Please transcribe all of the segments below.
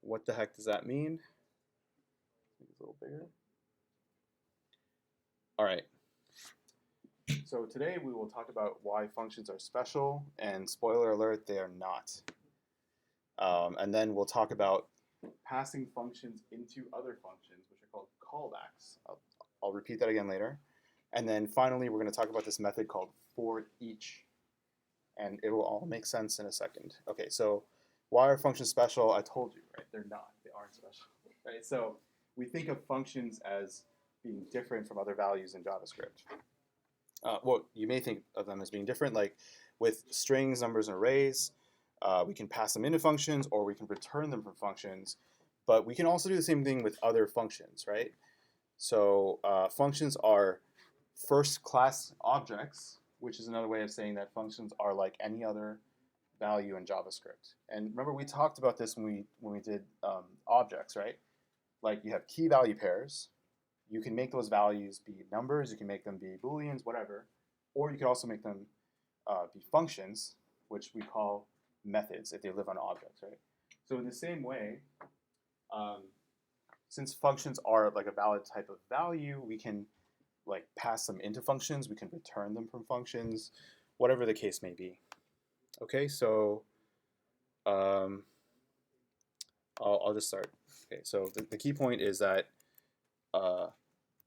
What the heck does that mean? Make it a little bigger. All right. So today we will talk about why functions are special, and spoiler alert, they are not. And then we'll talk about passing functions into other functions, which are called callbacks. I'll repeat that again later. And then finally, we're going to talk about this method called for each. And it will all make sense in a second. Okay, so why are functions special? I told you, right? They're not. They aren't special, right? So we think of functions as being different from other values in JavaScript. Well, you may think of them as being different, like with strings, numbers, and arrays. We can pass them into functions, or we can return them from functions. But we can also do the same thing with other functions, right? So functions are first-class objects, which is another way of saying that functions are like any other value in JavaScript. And remember, we talked about this when we did objects, right? Like you have key value pairs. You can make those values be numbers. You can make them be booleans, whatever. Or you can also make them be functions, which we call methods if they live on objects, right? So in the same way, since functions are like a valid type of value, we can like pass them into functions. We can return them from functions, whatever the case may be. Okay, so I'll just start. Okay, so the key point is that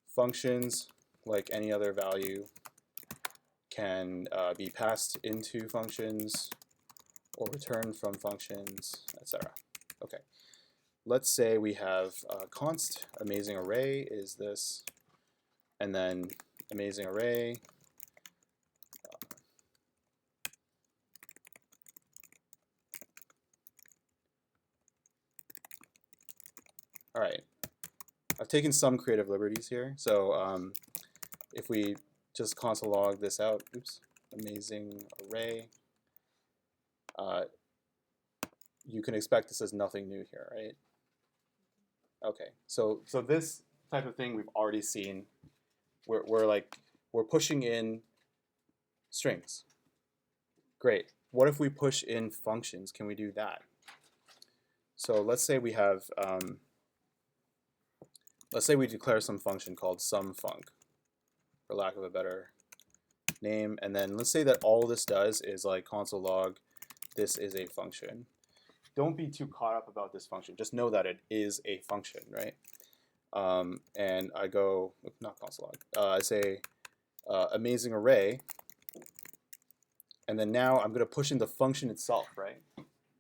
functions, like any other value, can be passed into functions or returned from functions, etc. Okay, let's say we have const amazing array is this, and then amazing array all right, I've taken some creative liberties here. So if we just console log this out, oops, amazing array, you can expect this is nothing new here, right? Okay, so this type of thing we've already seen. We're pushing in strings. Great. What if we push in functions? Can we do that? So let's say we have, let's say we declare some function called sumfunc, for lack of a better name, and then let's say that all this does is like console log, this is a function. Don't be too caught up about this function. Just know that it is a function, right? And I go, not console log, I say amazing array, and then now I'm going to push in the function itself, right?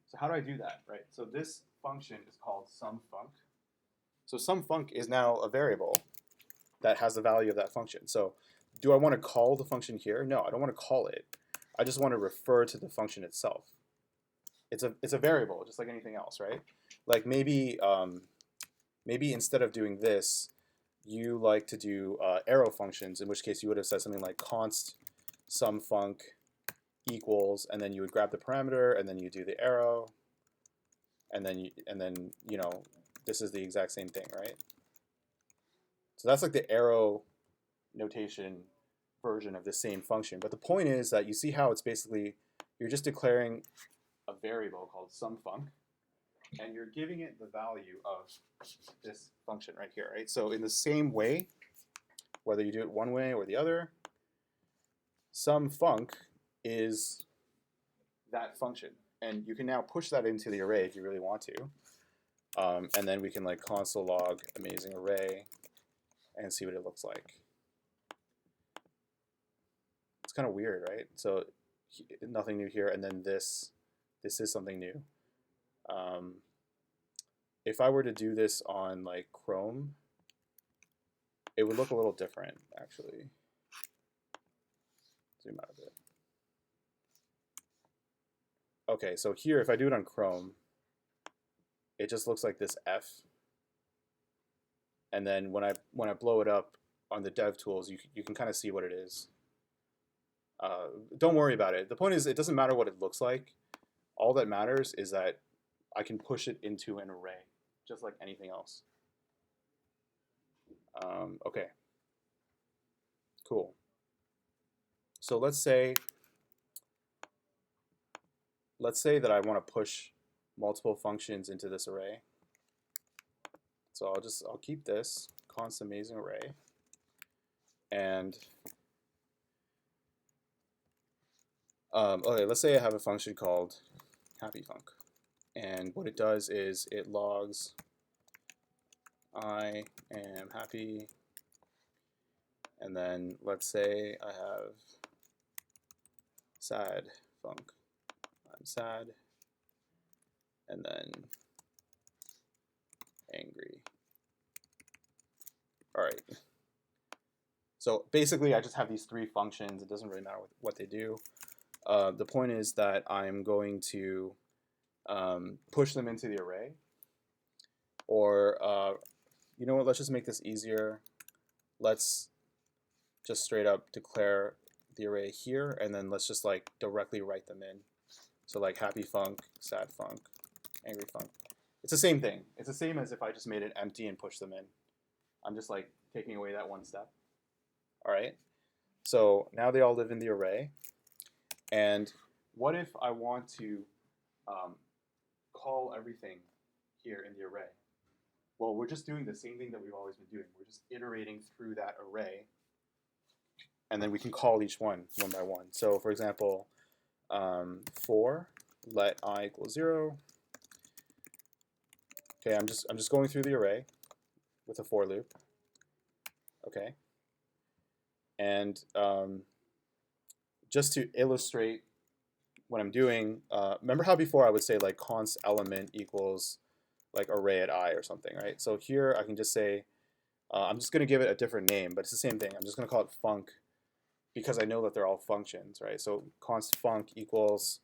So how do I do that, right? So this function is called sumfunc. So sumfunc is now a variable that has the value of that function. So do I want to call the function here? No, I don't want to call it. I just want to refer to the function itself. It's a variable, just like anything else, right? Like maybe maybe instead of doing this, you like to do arrow functions, in which case you would have said something like const sumfunc equals, and then you would grab the parameter, and then you do the arrow, and then you know, this is the exact same thing, right? So that's like the arrow notation version of the same function. But the point is that you see how it's basically, you're just declaring a variable called sumfunc, and you're giving it the value of this function right here, right? So in the same way, whether you do it one way or the other, sumfunc is that function. And you can now push that into the array if you really want to. And then we can like console log amazing array and see what it looks like. It's kind of weird, right? So nothing new here, and then this is something new. If I were to do this on like Chrome, it would look a little different, actually. Zoom out a bit. Okay, so here, if I do it on Chrome, it just looks like this F. And then when I blow it up on the dev tools, you can kind of see what it is. Don't worry about it. The point is, it doesn't matter what it looks like. All that matters is that I can push it into an array, just like anything else. Okay, cool. So let's say that I want to push multiple functions into this array. So I'll keep this const amazing array, and okay, let's say I have a function called happyfunc, and what it does is it logs I am happy, and then let's say I have sad func, I'm sad, and then angry. All right. So basically, I just have these three functions. It doesn't really matter what they do. The point is that I'm going to push them into the array, or you know what? Let's just make this easier. Let's just straight up declare the array here, and then let's just like directly write them in. So like happy func, sad func, angry func. It's the same thing. It's the same as if I just made it empty and pushed them in. I'm just like taking away that one step. All right. So now they all live in the array. And what if I want to call everything here in the array? Well, we're just doing the same thing that we've always been doing. We're just iterating through that array, and then we can call each one by one. So for example, for let I equal 0. Okay, I'm just going through the array with a for loop. Okay, and just to illustrate what I'm doing, remember how before I would say like const element equals like array at I or something, right? So here I can just say, I'm just going to give it a different name, but it's the same thing. I'm just going to call it func because I know that they're all functions, right? So const func equals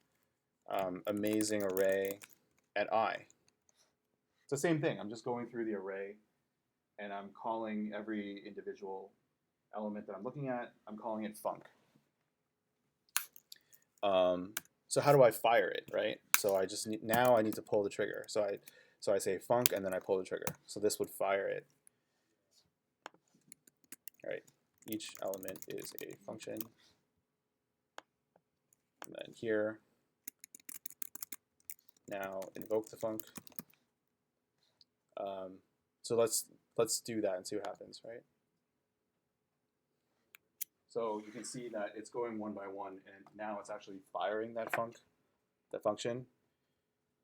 amazing array at I. It's the same thing. I'm just going through the array and I'm calling every individual element that I'm looking at, I'm calling it func. So how do I fire it, right? So I just now I need to pull the trigger. So I say func and then I pull the trigger. So this would fire it. Right. Each element is a function. And then here, now invoke the func. So let's do that and see what happens, right? So you can see that it's going one by one, and now it's actually firing that function,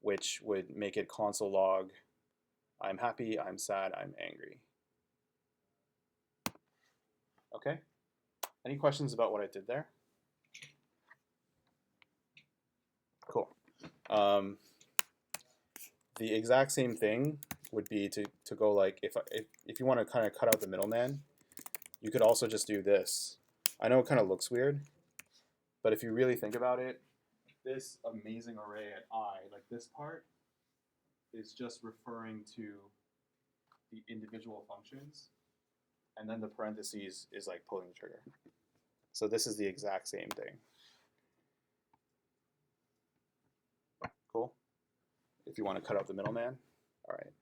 which would make it console log, I'm happy, I'm sad, I'm angry. Okay? Any questions about what I did there? Cool. The exact same thing would be to go like, if you want to kind of cut out the middleman, you could also just do this. I know it kind of looks weird, but if you really think about it, this amazing array at I, like this part, is just referring to the individual functions, and then the parentheses is like pulling the trigger. So this is the exact same thing. Cool? If you want to cut out the middleman. All right.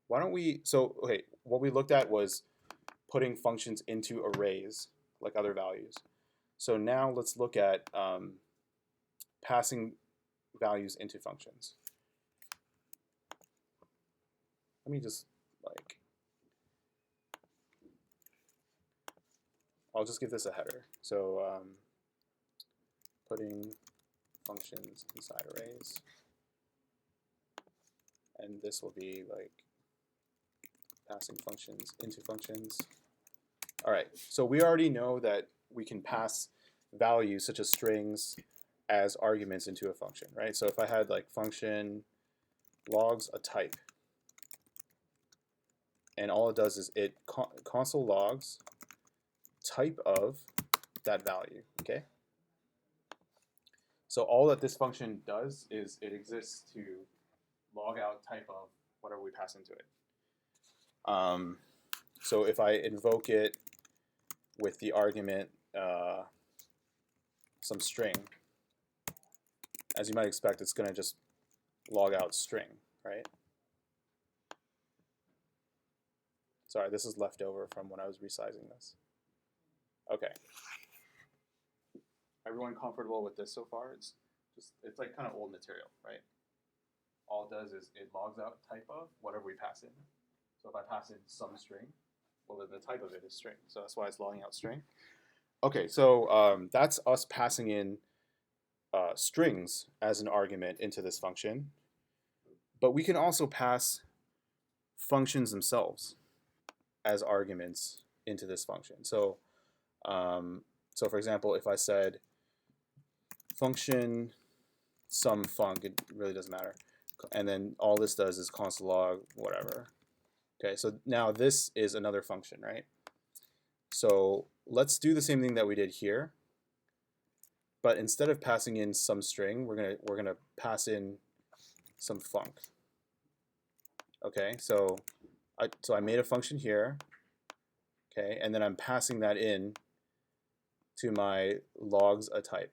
Why don't we, so, okay, what we looked at was putting functions into arrays, like other values. So now let's look at passing values into functions. Let me just, like, I'll just give this a header. So putting functions inside arrays. And this will be like passing functions into functions. All right, so we already know that we can pass values such as strings as arguments into a function, right? So if I had like function logs a type, and all it does is it console logs type of that value, okay? So all that this function does is it exists to log out type of whatever we pass into it. So if I invoke it with the argument some string, as you might expect, it's going to just log out string, right? Sorry, this is left over from when I was resizing this. Okay. Everyone comfortable with this so far? It's like kind of old material, right? all it does is it logs out type of whatever we pass in. So if I pass in some string, well, then the type of it is string. So that's why it's logging out string. Okay, so that's us passing in strings as an argument into this function. But we can also pass functions themselves as arguments into this function. So, so for example, if I said function some func, it really doesn't matter. And then all this does is console log whatever. Okay, so now this is another function, right? So let's do the same thing that we did here, but instead of passing in some string, we're gonna pass in some func. Okay, so I made a function here. Okay, and then I'm passing that in to my logs a type.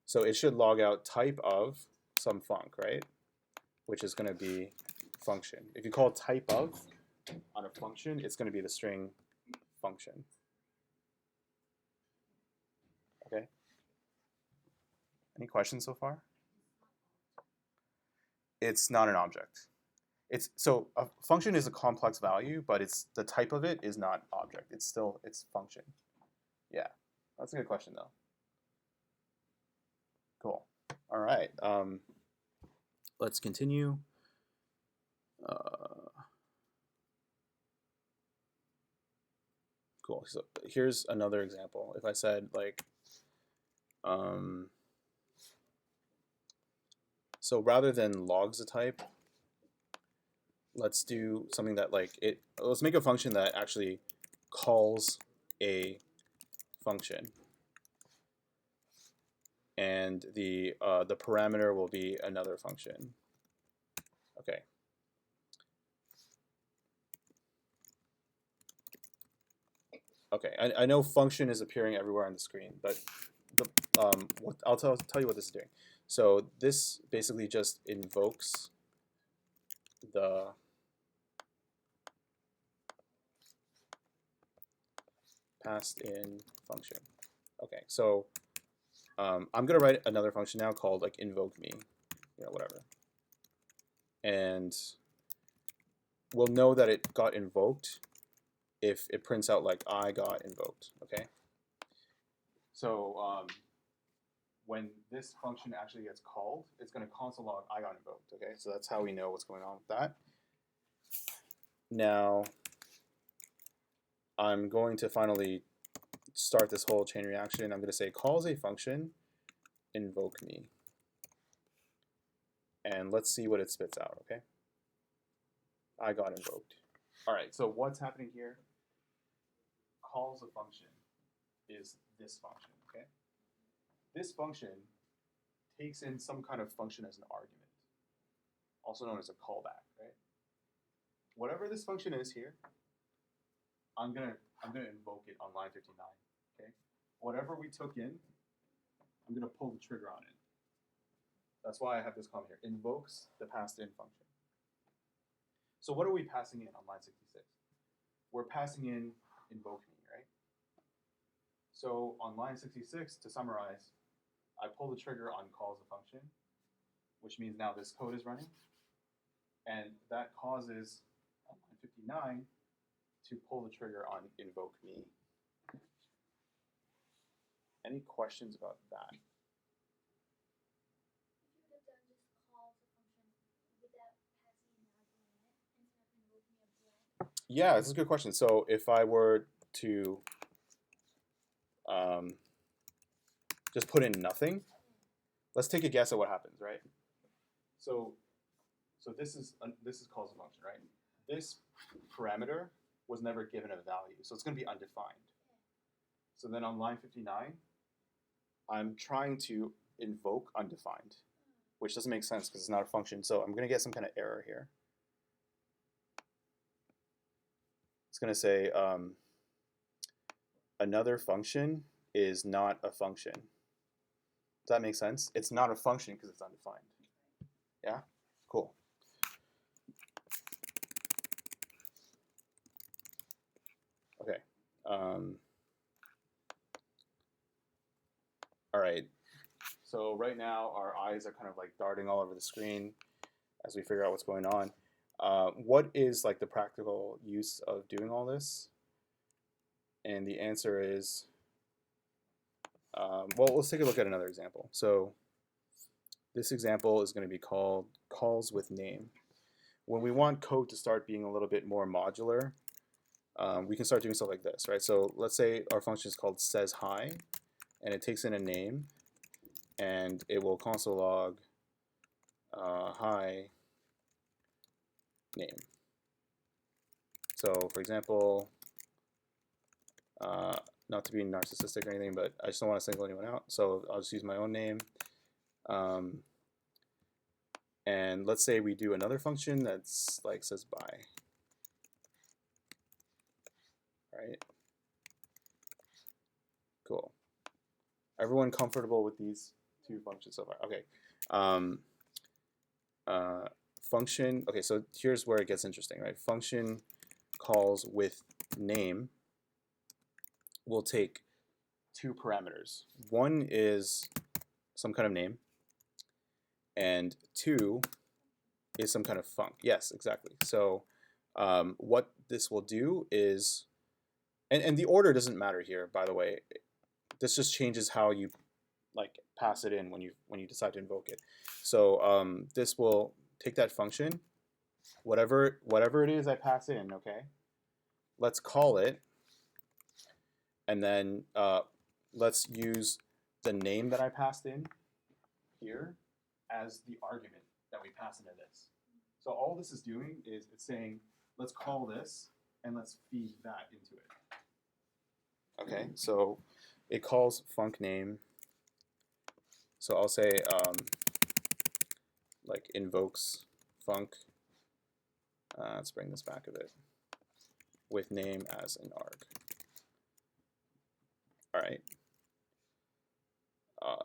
So it should log out type of some func, right? Which is going to be function. If you call type of on a function, it's going to be the string function. Okay. Any questions so far? It's not an object. So a function is a complex value, but it's the type of it is not object. It's function. Yeah, that's a good question though. Cool. All right. Let's continue. Cool. So here's another example. If I said like, so rather than logs a type, let's do something that like let's make a function that actually calls a function, and the parameter will be another function. Okay. Okay, I know function is appearing everywhere on the screen, but I'll tell you what this is doing. So this basically just invokes the passed in function. Okay, so I'm gonna write another function now called like invoke me, whatever, and we'll know that it got invoked if it prints out like I got invoked. Okay, so when this function actually gets called, it's going to console log I got invoked. Okay, so that's how we know what's going on with that. Now I'm going to finally start this whole chain reaction. I'm going to say calls a function invoke me, and let's see what it spits out. Okay, I got invoked. All right, so what's happening here? Calls a function is this function. Okay, this function takes in some kind of function as an argument, also known as a callback, right? Whatever this function is here, I'm gonna invoke it on line 59. Okay, whatever we took in, I'm gonna pull the trigger on it. That's why I have this comment here: invokes the passed in function. So what are we passing in on line 66? We're passing in invoke me, right? So on line 66, to summarize, I pull the trigger on calls a function, which means now this code is running, and that causes on line 59 to pull the trigger on invoke me. Any questions about that? Yeah, this is a good question. So if I were to just put in nothing, let's take a guess at what happens, right? So this is calls a function, right? This parameter was never given a value, so it's going to be undefined. So then on line 59, I'm trying to invoke undefined, which doesn't make sense because it's not a function. So I'm going to get some kind of error here. It's going to say another function is not a function. Does that make sense? It's not a function because it's undefined. Yeah? Cool. Okay. All right. So right now our eyes are kind of like darting all over the screen. as we figure out what's going on. What is like the practical use of doing all this? And the answer is, well, let's take a look at another example. So this example is going to be called calls with name. When we want code to start being a little bit more modular, we can start doing stuff like this, right? So let's say our function is called says hi, and it takes in a name, and it will console log hi name. So for example, not to be narcissistic or anything, but I just don't want to single anyone out, so I'll just use my own name. And let's say we do another function that's like says bye. Right? Cool. Everyone comfortable with these two functions so far? Okay. Function. Okay, so here's where it gets interesting, right? Function calls with name will take two parameters. One is some kind of name, and two is some kind of func. Yes, exactly. So what this will do is, and the order doesn't matter here, by the way. This just changes how you like pass it in when you decide to invoke it. So this will take that function, whatever it is I pass in. Okay, let's call it, and then let's use the name that I passed in here as the argument that we pass into this. So all this is doing is it's saying, let's call this and let's feed that into it. Okay, so it calls func name. So I'll say like invokes func. Let's bring this back a bit. With name as an arg. All right.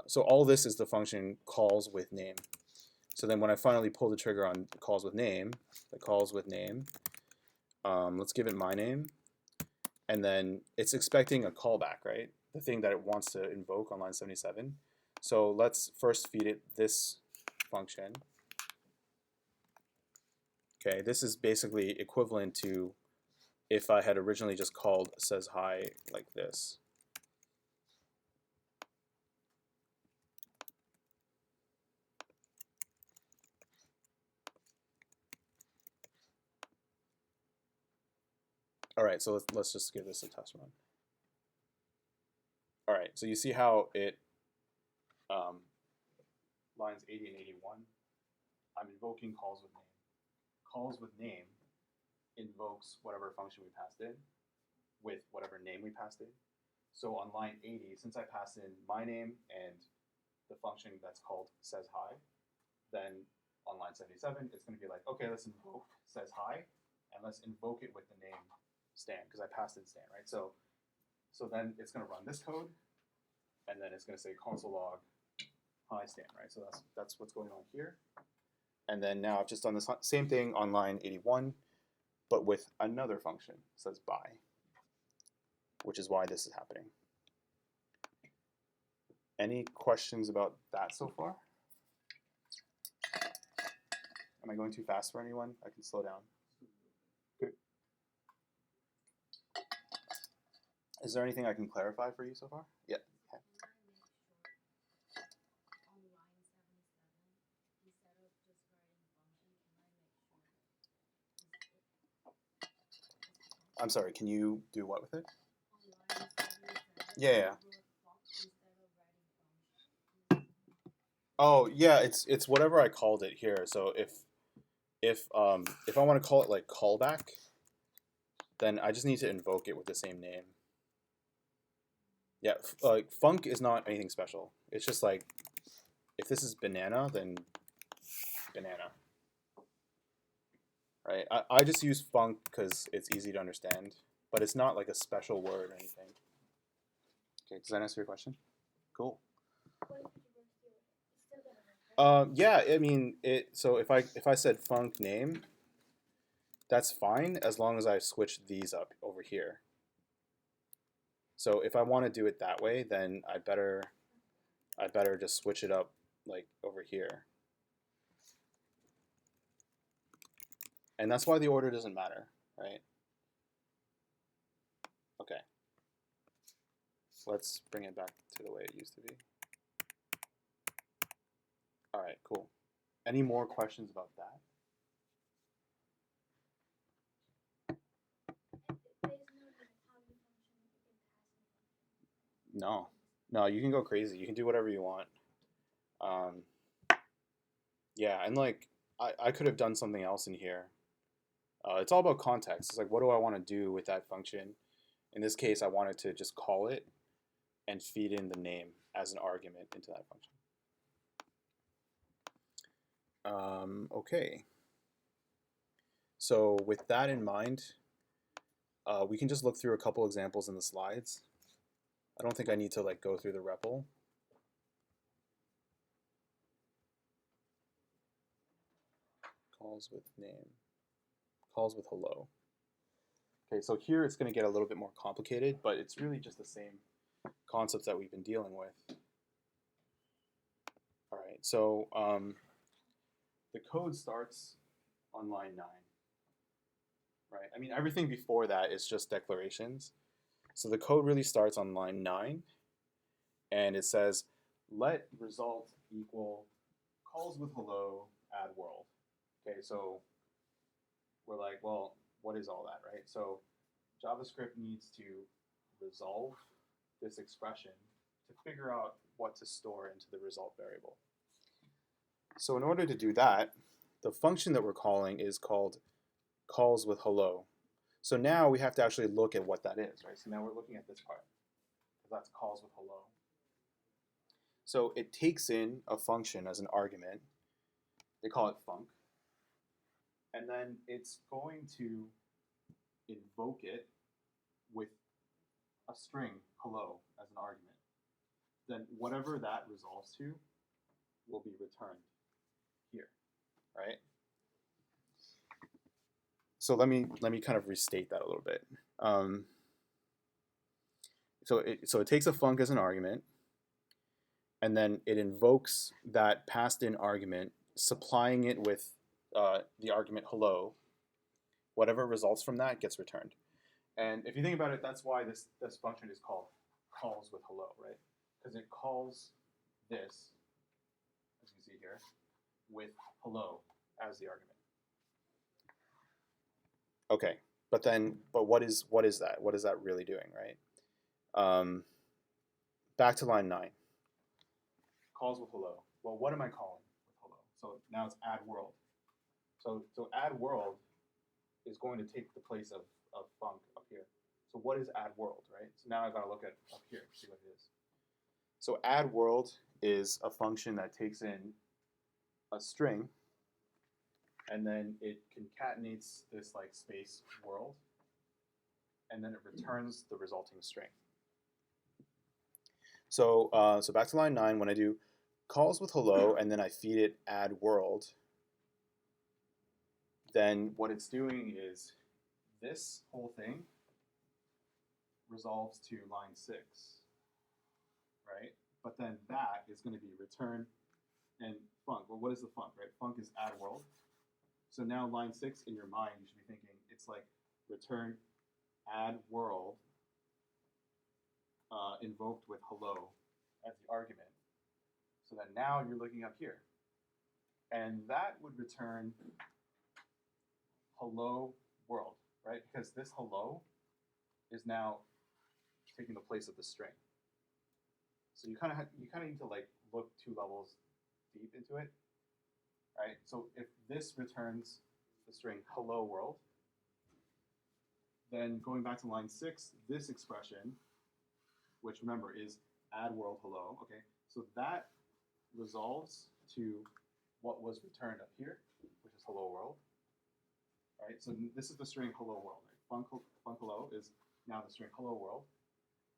So all this is the function calls with name. So then when I finally pull the trigger on calls with name, the calls with name, let's give it my name, and then it's expecting a callback, right? The thing that it wants to invoke on line 77. So let's first feed it this function. Okay, this is basically equivalent to if I had originally just called says hi like this. All right, so let's just give this a test run. All right, so you see how it, lines 80 and 81, I'm invoking calls with name. Calls with name invokes whatever function we passed in with whatever name we passed in. So on line 80, since I passed in my name and the function that's called says hi, then on line 77, it's going to be like, okay, let's invoke says hi, and let's invoke it with the name Stan, because I passed in Stan, right? So then it's going to run this code, and then it's going to say console log hi Stan, right? So that's what's going on here. And then now I've just done this same thing on line 81, but with another function, says bye, which is why this is happening. Any questions about that so far? Am I going too fast for anyone? I can slow down. Good. Is there anything I can clarify for you so far? Yeah. Okay. I'm sorry, can you do what with it? Yeah. Oh yeah, it's whatever I called it here. So if I want to call it like callback, then I just need to invoke it with the same name. Yeah, like func is not anything special. It's just like if this is banana, then banana. Right? I just use func because it's easy to understand, but it's not like a special word or anything. Okay, does that answer your question? Cool. Yeah, I mean it. So if I said func name, that's fine as long as I switch these up over here. So if I want to do it that way, then I better just switch it up like over here. And that's why the order doesn't matter, right? Okay. So let's bring it back to the way it used to be. All right, cool. Any more questions about that? No. No, you can go crazy. You can do whatever you want. Um, yeah, and like I could have done something else in here. It's all about context. It's like, what do I want to do with that function? In this case, I wanted to just call it and feed in the name as an argument into that function. Okay. So with that in mind, we can just look through a couple examples in the slides. I don't think I need to like go through the REPL. Calls with name, calls with hello. Okay, so here it's going to get a little bit more complicated, but it's really just the same concepts that we've been dealing with. All right, so the code starts on line 9, right? I mean, everything before that is just declarations. So the code really starts on line 9, and it says, let result equal calls with hello add world. Okay, so we're like, well, what is all that, right? So JavaScript needs to resolve this expression to figure out what to store into the result variable. So in order to do that, the function that we're calling is called calls with hello. So now we have to actually look at what that is, right? So now we're looking at this part, because that's calls with hello. So it takes in a function as an argument. They call it func. And then it's going to invoke it with a string hello as an argument. Then whatever that resolves to will be returned here, right? So let me kind of restate that a little bit. So it takes a func as an argument, and then it invokes that passed in argument, supplying it with the argument hello. Whatever results from that gets returned. And if you think about it, that's why this function is called calls with hello, right? Because it calls this, as you see here, with hello as the argument. Okay, but what is that? What is that really doing, right? Back to line 9. Calls with hello. Well, what am I calling with hello? So now it's add world. So add world is going to take the place of func up here. So what is add world, right? So now I've got to look at up here, see what it is. So add world is a function that takes in a string, and then it concatenates this like space world, and then it returns the resulting string. So so back to line 9, when I do calls with hello and then I feed it add world, then what it's doing is this whole thing resolves to line 6, right? But then that is going to be return and func. Well, what is the func, right? Func is add world. So now line 6 in your mind, you should be thinking it's like return add world invoked with hello as the argument. So then now you're looking up here. And that would return hello world, right? Because this hello is now taking the place of the string. So you kind of need to like look 2 levels deep into it, right? So if this returns the string hello world, then going back to line 6, this expression, which remember is add world hello, okay? So that resolves to what was returned up here, which is hello world, right? So this is the string hello world, right? Func hello is now the string hello world,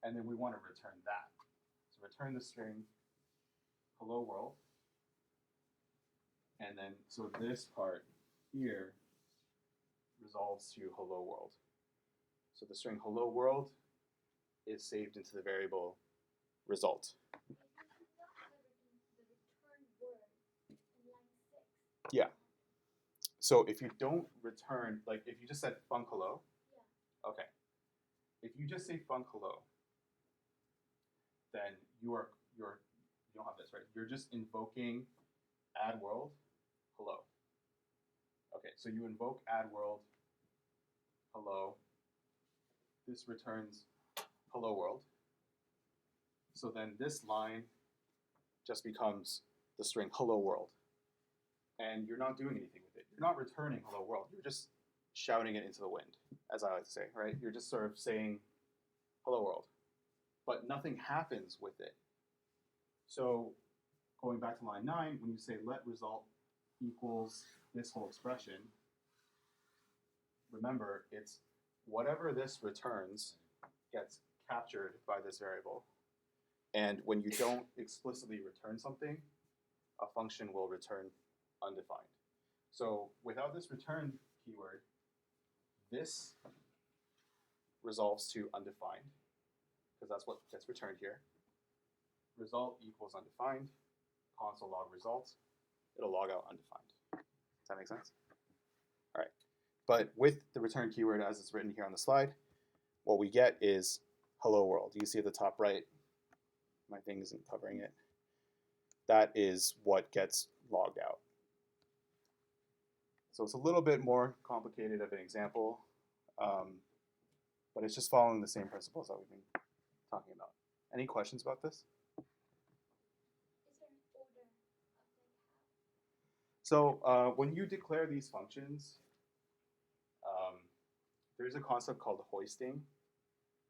and then we want to return that. So return the string hello world, and then so this part here resolves to hello world. So the string hello world is saved into the variable result. Yeah. So if you don't return, like if you just said func hello, okay. If you just say func hello, then you don't have this, right? You're just invoking add world hello. Okay, so you invoke add world hello. This returns hello world. So then this line just becomes the string hello world. And you're not doing anything with it. You're not returning hello world. You're just shouting it into the wind, as I like to say, right? You're just sort of saying hello world. But nothing happens with it. So going back to line 9, when you say let result equals this whole expression, remember it's whatever this returns gets captured by this variable. And when you don't explicitly return something, a function will return undefined. So without this return keyword, this resolves to undefined, because that's what gets returned here. Result equals undefined, console log results, it'll log out undefined. Does that make sense? All right. But with the return keyword as it's written here on the slide, what we get is hello world. You see at the top right, my thing isn't covering it. That is what gets logged out. So it's a little bit more complicated of an example, but it's just following the same principles that we've been talking about. Any questions about this? Is there an order of So when you declare these functions, there's a concept called hoisting.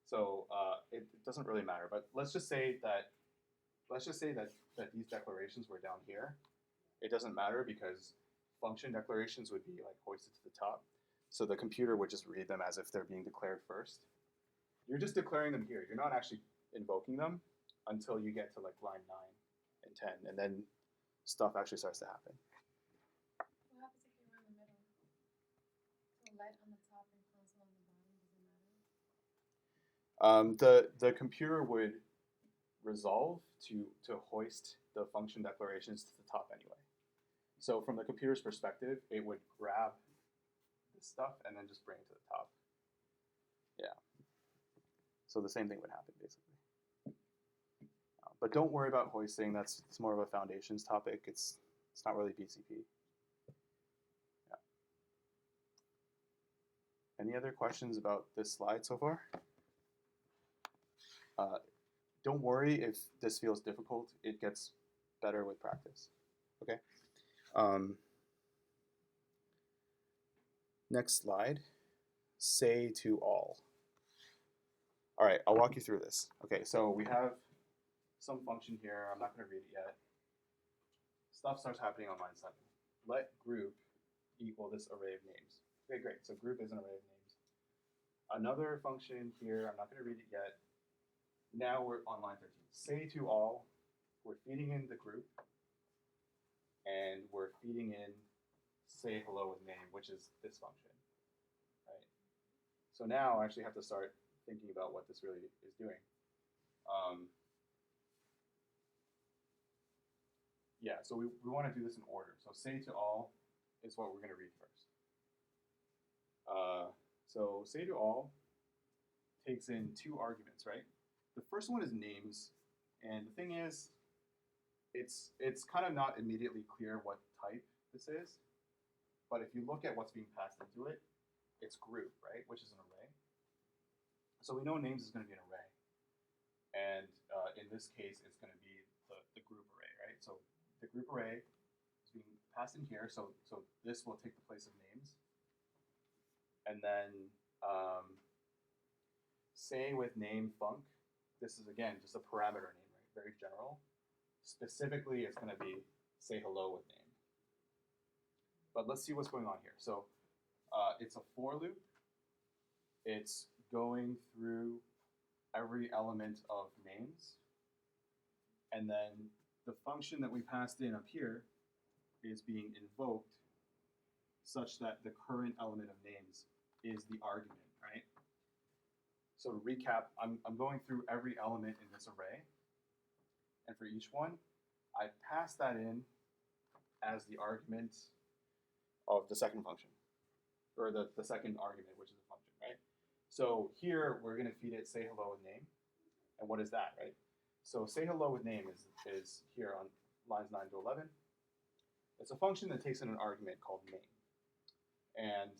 So it doesn't really matter, but let's just say that these declarations were down here. It doesn't matter because function declarations would be like hoisted to the top. So the computer would just read them as if they're being declared first. You're just declaring them here. You're not actually invoking them until you get to like line 9 and 10, and then stuff actually starts to happen. What happens if you're in the middle? So let on the top and console on the bottom, doesn't matter? The computer would resolve to hoist the function declarations to the top anyway. So from the computer's perspective, it would grab this stuff and then just bring it to the top. Yeah. So the same thing would happen basically. But don't worry about hoisting. It's more of a foundations topic. It's not really BCP. Yeah. Any other questions about this slide so far? Don't worry if this feels difficult. It gets better with practice. Okay. Next slide. Say to all. All right, I'll walk you through this. Okay, so we have some function here. I'm not going to read it yet. Stuff starts happening on line 7. Let group equal this array of names. Okay, great. So group is an array of names. Another function here. I'm not going to read it yet. Now we're on line 13. Say to all. We're feeding in the group, and we're feeding in say hello with name, which is this function. Right. So now I actually have to start thinking about what this really is doing. Yeah, so we want to do this in order. So say to all is what we're going to read first. So say to all takes in 2 arguments, right? The first one is names, and the thing is, it's kind of not immediately clear what type this is, but if you look at what's being passed into it, it's group, right, which is an array. So we know names is going to be an array, and in this case, it's going to be the group array, right? So the group array is being passed in here, so this will take the place of names, and then say with name func. This is again just a parameter name, right? Very general. Specifically, it's going to be say hello with name. But let's see what's going on here. So it's a for loop. It's going through every element of names. And then the function that we passed in up here is being invoked such that the current element of names is the argument, right? So to recap, I'm going through every element in this array. And for each one, I pass that in as the argument of the second function, or the second argument, which is a function, right? So here we're going to feed it say hello with name. And what is that, right? So say hello with name is here on lines 9 to 11. It's a function that takes in an argument called name. And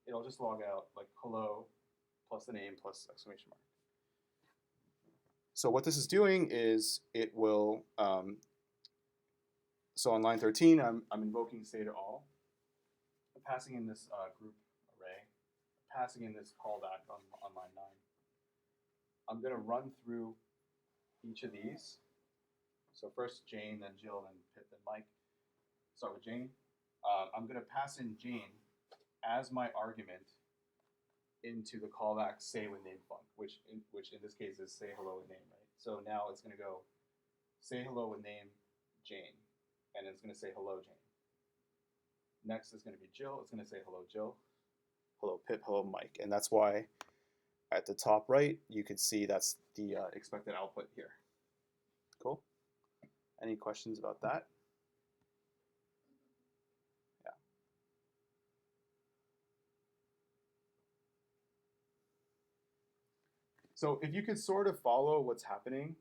it'll just log out like hello plus the name plus exclamation mark. So what this is doing is it will, so on line 13, I'm invoking say to all. I'm passing in this group array, passing in this callback on line 9. I'm going to run through each of these. So first Jane, then Jill, then Pip, then Mike. Start with Jane. I'm going to pass in Jane as my argument into the callback say with name func, which in this case is say hello with name, right? So now it's going to go say hello with name Jane, and it's going to say hello Jane. Next is going to be Jill. It's going to say hello Jill, hello Pip, hello Mike, and that's why at the top right you can see that's the expected output here. Cool. Any questions about that? Yeah. So if you could sort of follow what's happening,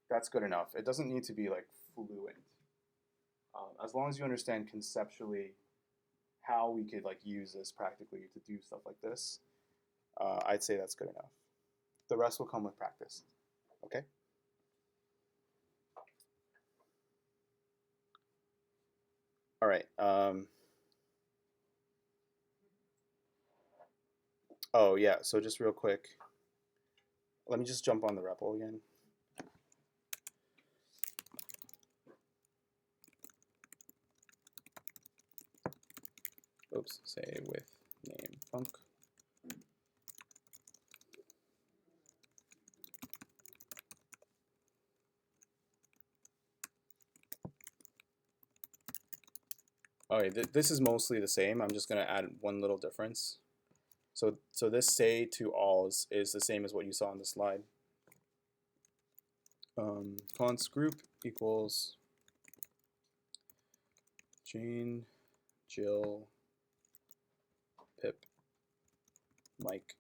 that's good enough. It doesn't need to be like fluent. As long as you understand conceptually how we could like use this practically to do stuff like this, I'd say that's good enough. The rest will come with practice. Okay? All right. Oh yeah, so just real quick, let me just jump on the REPL again. Oops, say with name func. Okay, this is mostly the same. I'm just going to add one little difference. So this say to all is the same as what you saw on the slide. Const group equals Jane, Jill, Pip, Mike,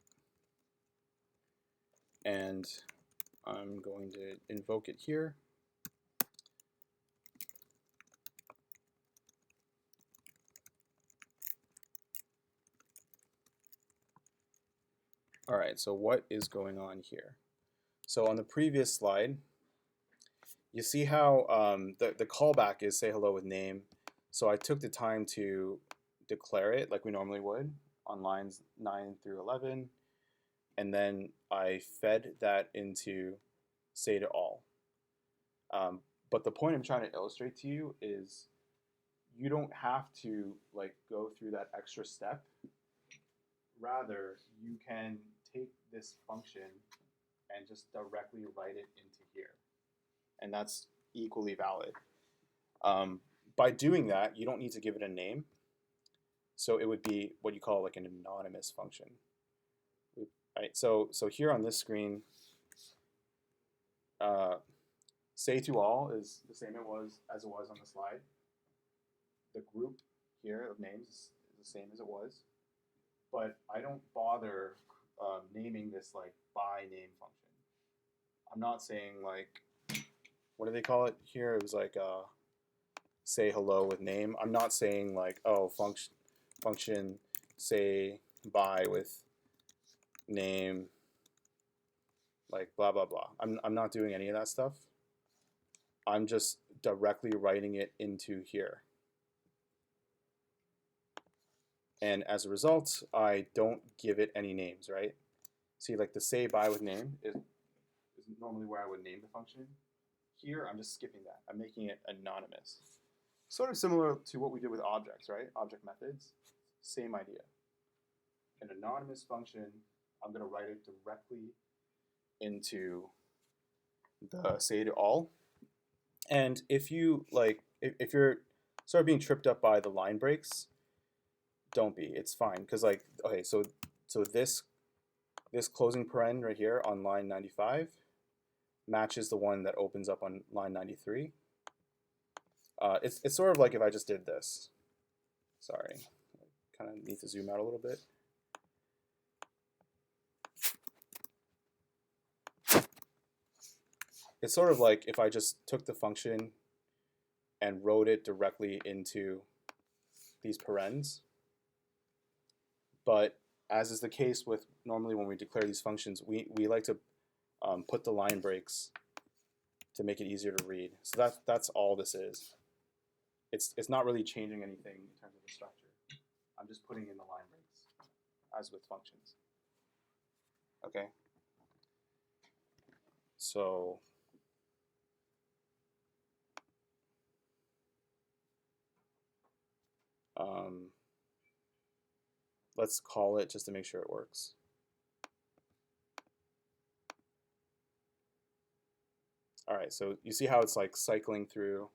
and I'm going to invoke it here. All right, so what is going on here? So on the previous slide, you see how the callback is say hello with name. So I took the time to declare it like we normally would on lines 9 through 11, and then I fed that into say to all. But the point I'm trying to illustrate to you is you don't have to like go through that extra step. Rather, you can take this function and just directly write it into here. And that's equally valid. By doing that, you don't need to give it a name. So it would be what you call like an anonymous function. Right? So here on this screen, say to all is the same as it was on the slide. The group here of names is the same as it was. But I don't bother naming this like by name function. I'm not saying like, what do they call it here? It was like say hello with name. I'm not saying like, oh, function say by with name, like blah blah blah. I'm not doing any of that stuff. I'm just directly writing it into here. And as a result, I don't give it any names, right? See, like the say by with name is normally where I would name the function. Here, I'm just skipping that. I'm making it anonymous. Sort of similar to what we did with objects, right? Object methods, same idea. An anonymous function, I'm going to write it directly into the say to all. And if you like, if you're sort of being tripped up by the line breaks, don't be. It's fine because like, okay, so this closing paren right here on line 95 matches the one that opens up on line 93. It's sort of like if I just did this. Sorry, kind of need to zoom out a little bit. It's sort of like if I just took the function and wrote it directly into these parens. But as is the case with normally when we declare these functions, we like to put the line breaks to make it easier to read. So that's all this is. It's not really changing anything in terms of the structure. I'm just putting in the line breaks, as with functions. Okay. So let's call it just to make sure it works. All right, so you see how it's like cycling through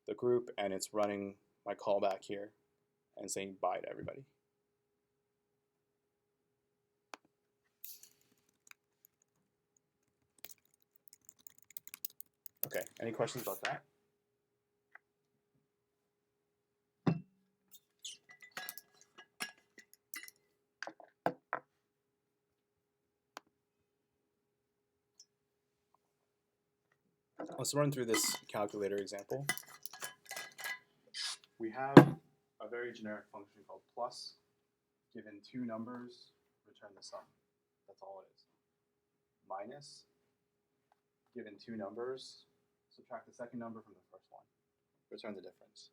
the group and it's running my callback here and saying bye to everybody. Okay, any questions about that? Let's run through this calculator example. We have a very generic function called plus. Given two numbers, return the sum. That's all it is. Minus, given two numbers, subtract the second number from the first one. Return the difference.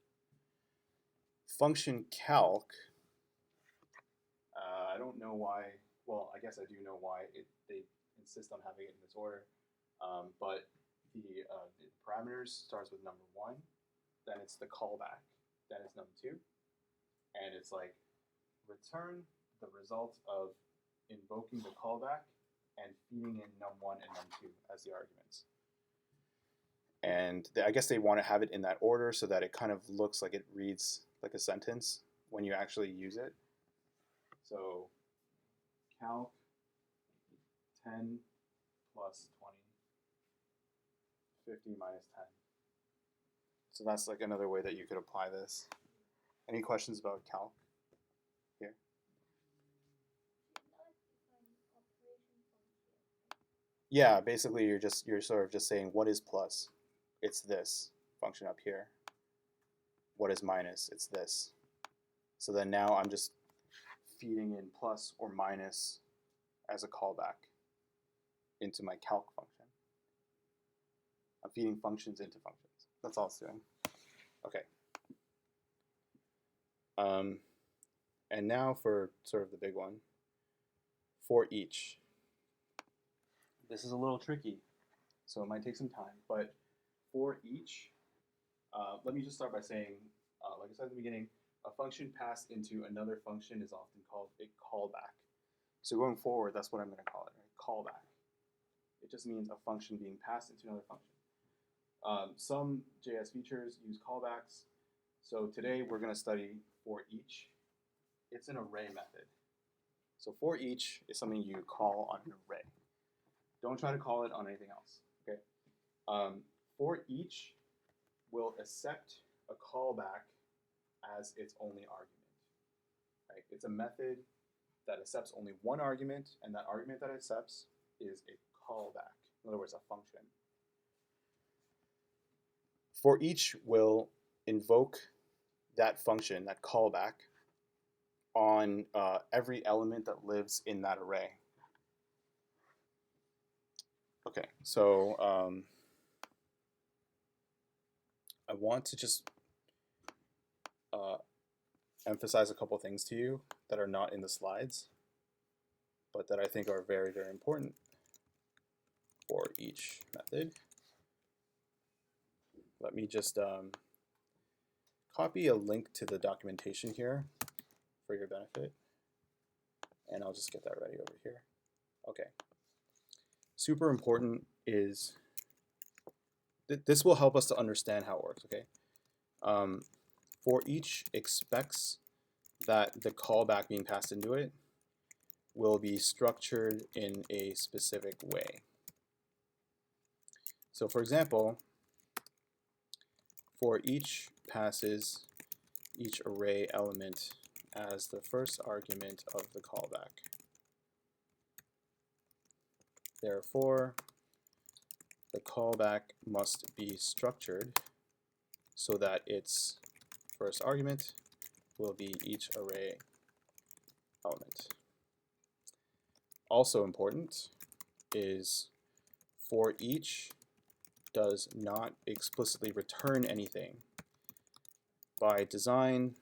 Function calc, I don't know why, well, I guess I do know why they insist on having it in this order, but the parameters starts with number 1, then it's the callback, then it's number 2, and it's like return the result of invoking the callback and feeding in num1 and num2 as the arguments. And I guess they want to have it in that order so that it kind of looks like it reads like a sentence when you actually use it. So calc 10 plus 20, 50 minus 10. So that's like another way that you could apply this. Any questions about calc here? Yeah, basically you're sort of just saying what is plus? It's this function up here. What is minus? It's this. So then now I'm just feeding in plus or minus as a callback into my calc function. I'm feeding functions into functions. That's all it's doing. Okay. And now for sort of the big one, for each. This is a little tricky, so it might take some time, but for each, let me just start by saying, like I said at the beginning, a function passed into another function is often called a callback. So going forward, that's what I'm going to call it, right? Callback. It just means a function being passed into another function. Some JS features use callbacks. So today we're going to study for each. It's an array method. So for each is something you call on an array. Don't try to call it on anything else. Okay. For each will accept a callback as its only argument. Right? It's a method that accepts only one argument, and that argument that it accepts is a callback. In other words, a function. For each will invoke that function, that callback, on every element that lives in that array. Okay, so I want to just emphasize a couple things to you that are not in the slides, but that I think are very, very important for each method. Let me just copy a link to the documentation here for your benefit, and I'll just get that ready over here. Okay. Super important is, this will help us to understand how it works, okay? For each expects that the callback being passed into it will be structured in a specific way. So for example, for each passes each array element as the first argument of the callback. Therefore, the callback must be structured so that its first argument will be each array element. Also important is for each does not explicitly return anything. By design,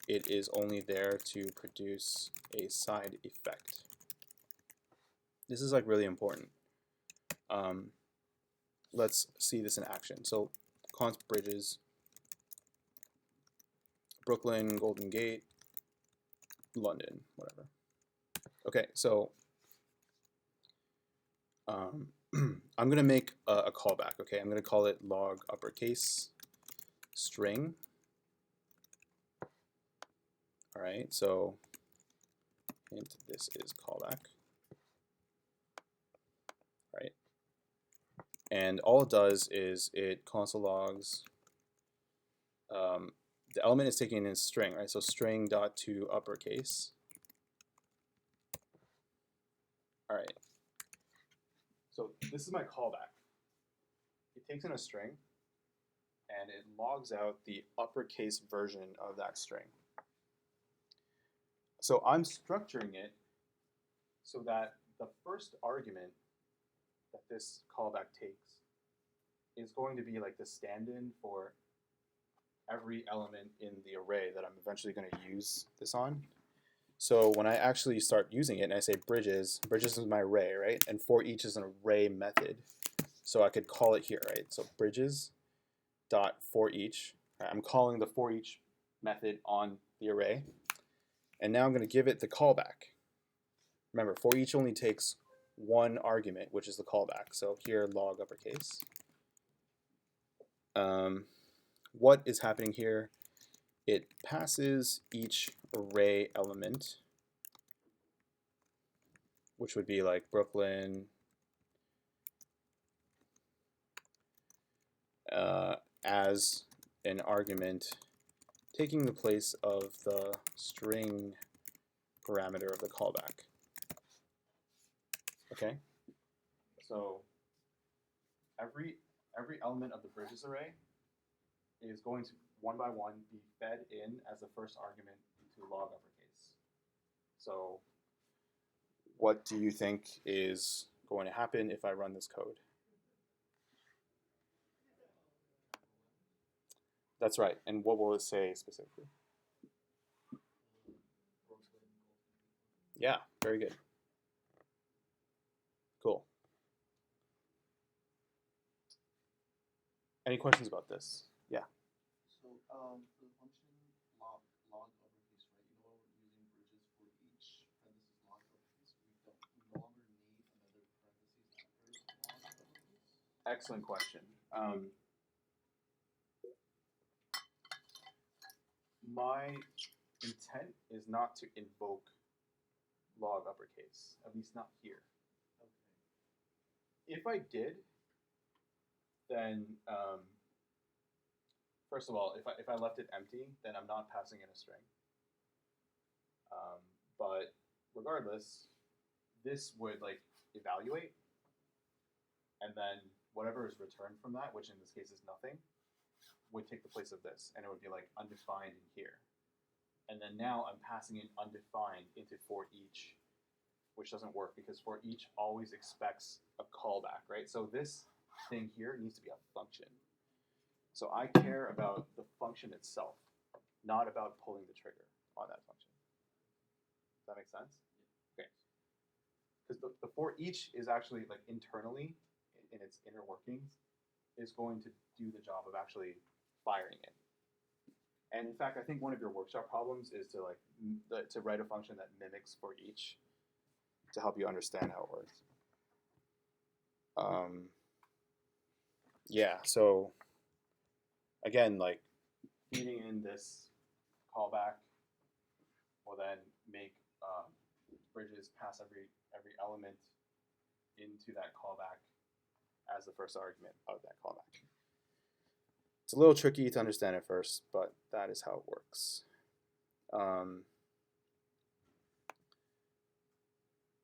it is only there to produce a side effect. This is like really important. Let's see this in action. So const bridges, Brooklyn, Golden Gate, London, whatever. Okay, so I'm going to make a callback. Okay, I'm going to call it log uppercase string. All right, so hint this is callback. All right, and all it does is it console logs. The element is taken in string, right? So string dot to uppercase. All right. So this is my callback. It takes in a string and it logs out the uppercase version of that string. So I'm structuring it so that the first argument that this callback takes is going to be like the stand-in for every element in the array that I'm eventually going to use this on. So when I actually start using it and I say bridges is my array, right? And for each is an array method. So I could call it here, right? So bridges dot for each. Right? I'm calling the for each method on the array. And now I'm going to give it the callback. Remember, for each only takes one argument, which is the callback. So here, log uppercase. What is happening here? It passes each array element, which would be like Brooklyn, as an argument, taking the place of the string parameter of the callback. Okay, so every element of the bridges array is going to one by one be fed in as the first argument into log uppercase. So what do you think is going to happen if I run this code? That's right. And what will it say specifically? Yeah, very good. Cool. Any questions about this? Yeah. So for the function log uppercase, right? You know we're using bridges for each parentheses log uppercase. We no longer need another parentheses after log uppercase. Excellent question. My intent is not to invoke log uppercase, at least not here. Okay. If I did, then first of all, if I left it empty, then I'm not passing in a string. But regardless, this would like evaluate, and then whatever is returned from that, which in this case is nothing, would take the place of this, and it would be like undefined in here. And then now I'm passing in undefined into for each, which doesn't work because for each always expects a callback, right? So this thing here needs to be a function. So I care about the function itself, not about pulling the trigger on that function. Does that make sense? Okay. Because the for each is actually like internally in its inner workings is going to do the job of actually firing it. And in fact, I think one of your workshop problems is to like to write a function that mimics for each to help you understand how it works. Yeah, so again, like feeding in this callback will then make bridges pass every element into that callback as the first argument of that callback. It's a little tricky to understand at first, but that is how it works.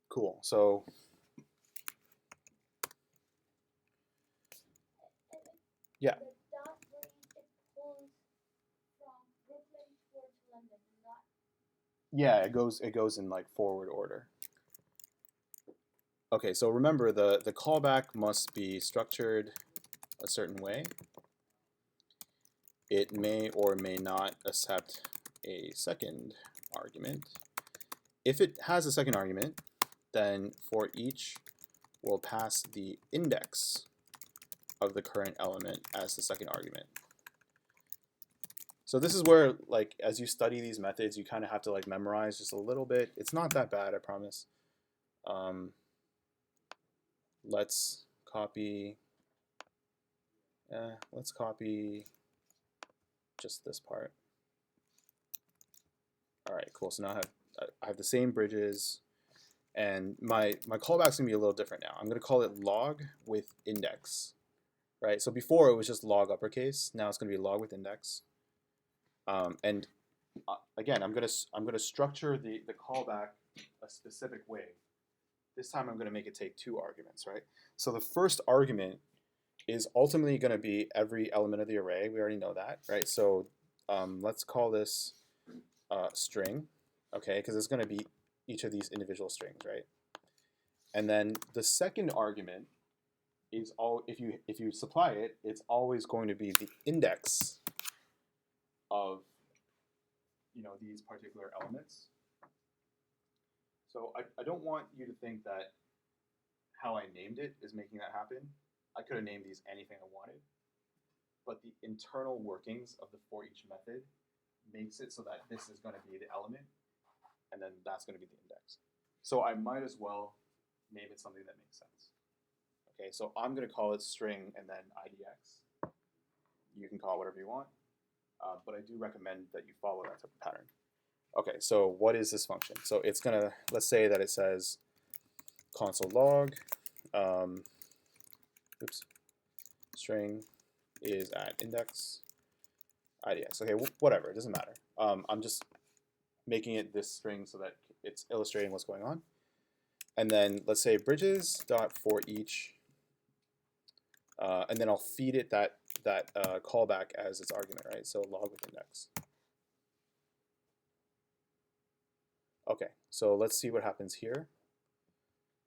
Cool. So yeah. The dot for each it pulls from Brooklyn towards London, not. Yeah, it goes in like forward order. Okay, so remember the callback must be structured a certain way. It may or may not accept a second argument. If it has a second argument, then for each will pass the index of the current element as the second argument. So this is where, like, as you study these methods, you kind of have to like memorize just a little bit. It's not that bad, I promise. Let's copy. Let's copy just this part. All right, cool. So now I have the same bridges, and my callback's gonna be a little different now. I'm gonna call it log with index, right? So before it was just log uppercase. Now it's gonna be log with index. And again, I'm gonna structure the callback a specific way. This time I'm gonna make it take 2 arguments, right? So the first argument is ultimately gonna be every element of the array. We already know that, right? So let's call this string, okay? Because it's gonna be each of these individual strings, right? And then the second argument is if you supply it, it's always going to be the index of these particular elements. So I don't want you to think that how I named it is making that happen. I could have named these anything I wanted, but the internal workings of the for each method makes it so that this is going to be the element, and then that's going to be the index. So I might as well name it something that makes sense. Okay, so I'm going to call it string and then IDX. You can call it whatever you want, but I do recommend that you follow that type of pattern. Okay, so what is this function? So it's going to, let's say that it says console log, string is at index IDX. Okay, whatever, it doesn't matter. I'm just making it this string so that it's illustrating what's going on. And then let's say bridges dot for each, and then I'll feed it that callback as its argument, right? So log with index. Okay, so let's see what happens here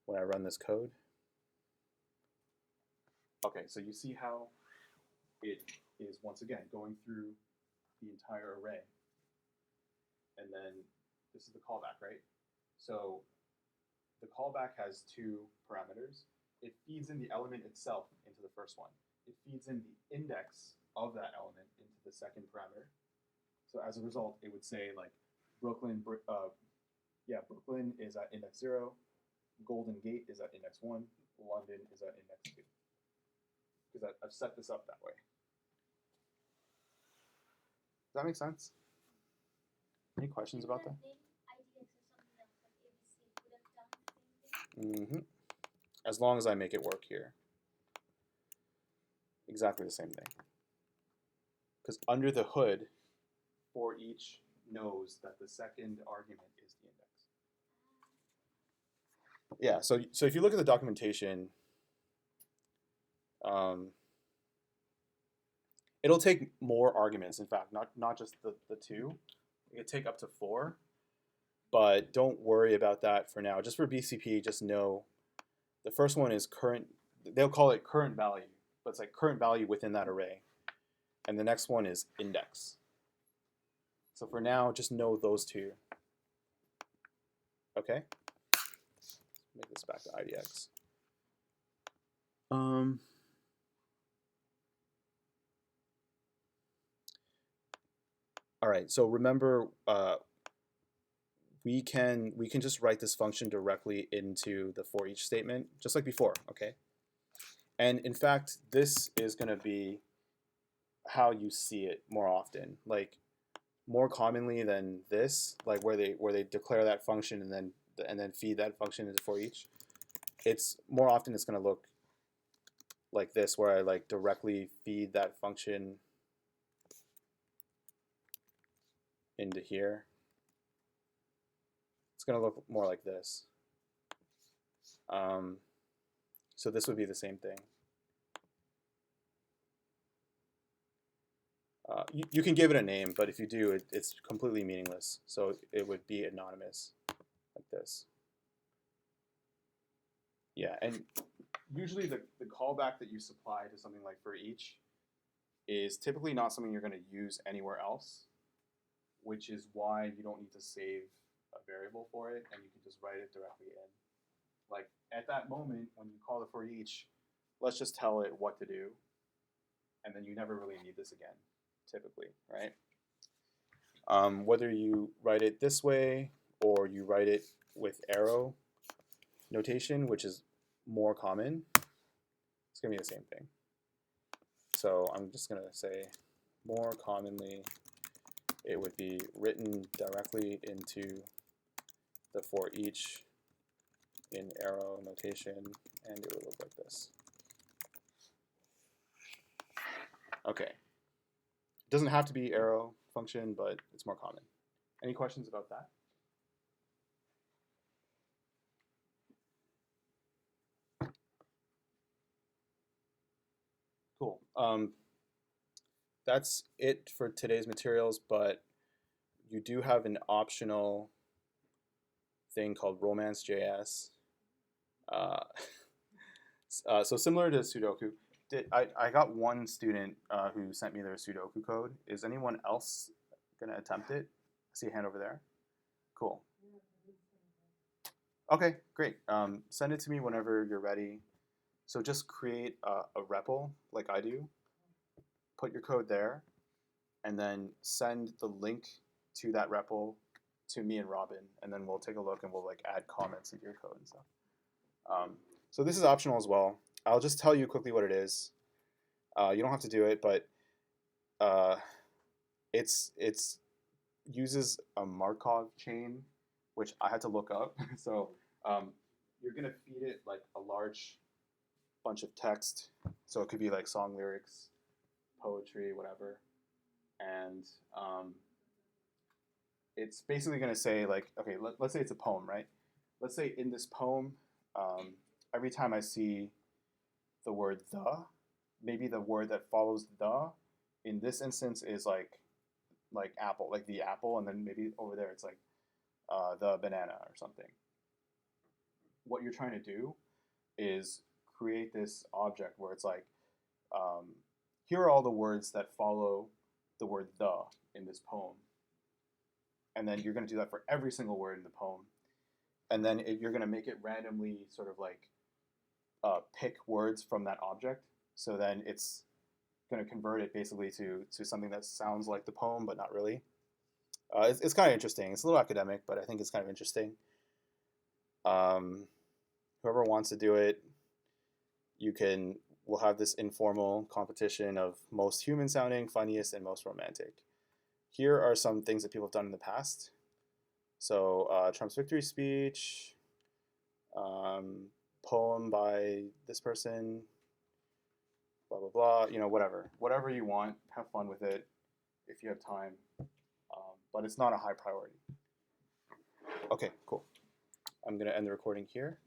when I run this code. Okay, so you see how it is once again going through the entire array. And then this is the callback, right? So the callback has 2 parameters. It feeds in the element itself into the first one. It feeds in the index of that element into the second parameter. So as a result, it would say like Brooklyn is at index 0, Golden Gate is at index 1, London is at index 2. Because I've set this up that way. Does that make sense? Any questions about that? Mm-hmm. As long as I make it work here. Exactly the same thing. Because under the hood, for each knows that the second argument is the index. Yeah, so if you look at the documentation, it'll take more arguments, in fact, not just the 2. It could take up to 4. But don't worry about that for now. Just for BCP, just know the first one is current. They'll call it current value, but it's like current value within that array. And the next one is index. So for now, just know those 2. Okay? Make this back to IDX. All right, so remember, we can just write this function directly into the for each statement, just like before, okay? And in fact, this is going to be how you see it more often, like more commonly than this, like where they declare that function and then feed that function into for each. It's more often it's going to look like this, where I like directly feed that function into here, it's going to look more like this. So this would be the same thing. You can give it a name, but if you do, it's completely meaningless. So it would be anonymous, like this. Yeah, and usually the callback that you supply to something like for each is typically not something you're going to use anywhere else, which is why you don't need to save a variable for it, and you can just write it directly in. Like at that moment when you call the for each, let's just tell it what to do, and then you never really need this again, typically, right? Whether you write it this way or you write it with arrow notation, which is more common, it's going to be the same thing. So I'm just going to say more commonly it would be written directly into the for each in arrow notation, and it would look like this. Okay. It doesn't have to be arrow function, but it's more common. Any questions about that? Cool. That's it for today's materials, but you do have an optional thing called romance.js. So similar to Sudoku, I got one student who sent me their Sudoku code. Is anyone else going to attempt it? I see a hand over there. Cool. Okay, great. Send it to me whenever you're ready. So just create a REPL like I do. Put your code there, and then send the link to that REPL to me and Robin, and then we'll take a look and we'll like add comments into your code and stuff. So this is optional as well. I'll just tell you quickly what it is. You don't have to do it, but it's uses a Markov chain, which I had to look up. So you're gonna feed it like a large bunch of text. So it could be like song lyrics, poetry, whatever, and it's basically gonna say like, okay, let's say it's a poem, right? Let's say in this poem, every time I see the word the, maybe the word that follows the in this instance is like apple, like the apple, and then maybe over there it's like the banana or something. What you're trying to do is create this object where it's like, here are all the words that follow the word the in this poem. And then you're going to do that for every single word in the poem. And then you're going to make it randomly sort of like pick words from that object. So then it's going to convert it basically to something that sounds like the poem, but not really. It's kind of interesting. It's a little academic, but I think it's kind of interesting. Whoever wants to do it, we'll have this informal competition of most human sounding, funniest, and most romantic. Here are some things that people have done in the past. So Trump's victory speech, poem by this person, blah, blah, blah, whatever you want, have fun with it if you have time, but it's not a high priority. Okay, cool. I'm going to end the recording here.